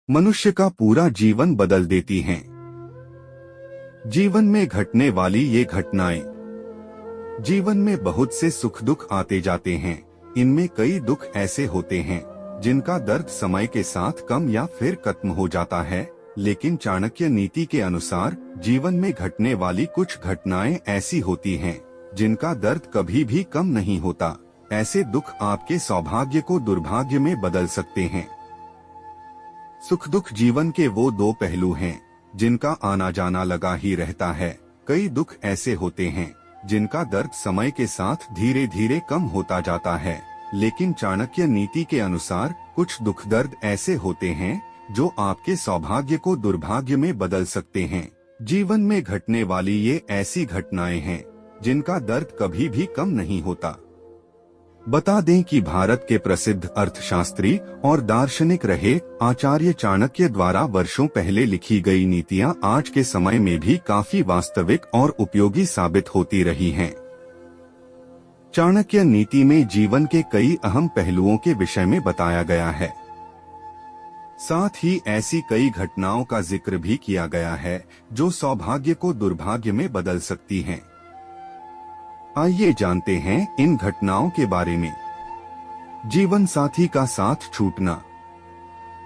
मनुष्य का पूरा जीवन बदल देती हैं। जीवन में घटने वाली ये घटनाएं। जीवन में बहुत से सुख दुख आते जाते हैं। इनमें कई दुख ऐसे होते हैं जिनका दर्द समय के साथ कम या फिर खत्म हो जाता है, लेकिन चाणक्य नीति के अनुसार जीवन में घटने वाली कुछ घटनाएं ऐसी होती हैं जिनका दर्द कभी भी कम नहीं होता। ऐसे दुख आपके सौभाग्य को दुर्भाग्य में बदल सकते हैं। सुख दुख जीवन के वो दो पहलू हैं जिनका आना जाना लगा ही रहता है। कई दुख ऐसे होते हैं जिनका दर्द समय के साथ धीरे धीरे कम होता जाता है, लेकिन चाणक्य नीति के अनुसार कुछ दुख दर्द ऐसे होते हैं जो आपके सौभाग्य को दुर्भाग्य में बदल सकते हैं। जीवन में घटने वाली ये ऐसी घटनाएं हैं जिनका दर्द कभी भी कम नहीं होता। बता दें कि भारत के प्रसिद्ध अर्थशास्त्री और दार्शनिक रहे आचार्य चाणक्य द्वारा वर्षों पहले लिखी गई नीतियां आज के समय में भी काफी वास्तविक और उपयोगी साबित होती रही हैं। चाणक्य नीति में जीवन के कई अहम पहलुओं के विषय में बताया गया है। साथ ही ऐसी कई घटनाओं का जिक्र भी किया गया है जो सौभाग्य को दुर्भाग्य में बदल सकती हैं। आइए जानते हैं इन घटनाओं के बारे में। जीवन साथी का साथ छूटना।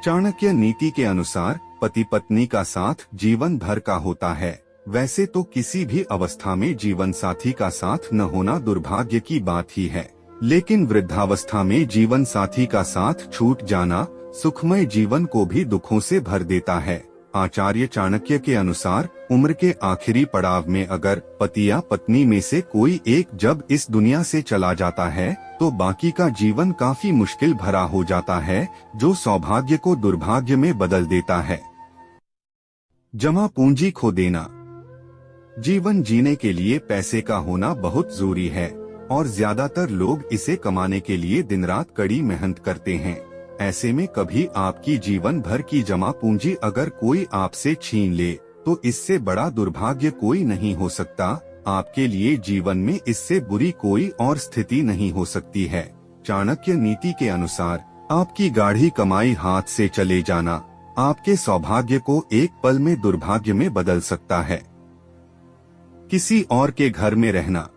चाणक्य नीति के अनुसार पति पत्नी का साथ जीवन भर का होता है। वैसे तो किसी भी अवस्था में जीवन साथी का साथ न होना दुर्भाग्य की बात ही है, लेकिन वृद्धावस्था में जीवन साथी का साथ छूट जाना सुखमय जीवन को भी दुखों से भर देता है। आचार्य चाणक्य के अनुसार उम्र के आखिरी पड़ाव में अगर पति या पत्नी में से कोई एक जब इस दुनिया से चला जाता है तो बाकी का जीवन काफी मुश्किल भरा हो जाता है, जो सौभाग्य को दुर्भाग्य में बदल देता है। जमा पूंजी खो देना। जीवन जीने के लिए पैसे का होना बहुत जरूरी है और ज्यादातर लोग इसे कमाने के लिए दिन रात कड़ी मेहनत करते हैं। ऐसे में कभी आपकी जीवन भर की जमा पूंजी अगर कोई आपसे छीन ले तो इससे बड़ा दुर्भाग्य कोई नहीं हो सकता। आपके लिए जीवन में इससे बुरी कोई और स्थिति नहीं हो सकती है। चाणक्य नीति के अनुसार आपकी गाढ़ी कमाई हाथ से चले जाना आपके सौभाग्य को एक पल में दुर्भाग्य में बदल सकता है। किसी और के घर में रहना।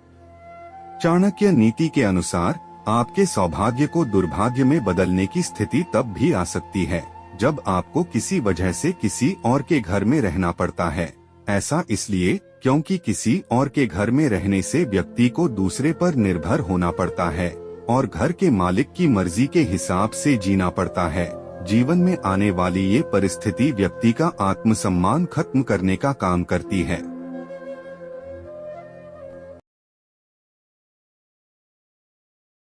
चाणक्य नीति के अनुसार आपके सौभाग्य को दुर्भाग्य में बदलने की स्थिति तब भी आ सकती है जब आपको किसी वजह से किसी और के घर में रहना पड़ता है। ऐसा इसलिए क्योंकि किसी और के घर में रहने से व्यक्ति को दूसरे पर निर्भर होना पड़ता है और घर के मालिक की मर्जी के हिसाब से जीना पड़ता है। जीवन में आने वाली ये परिस्थिति व्यक्ति का आत्मसम्मान खत्म करने का काम करती है।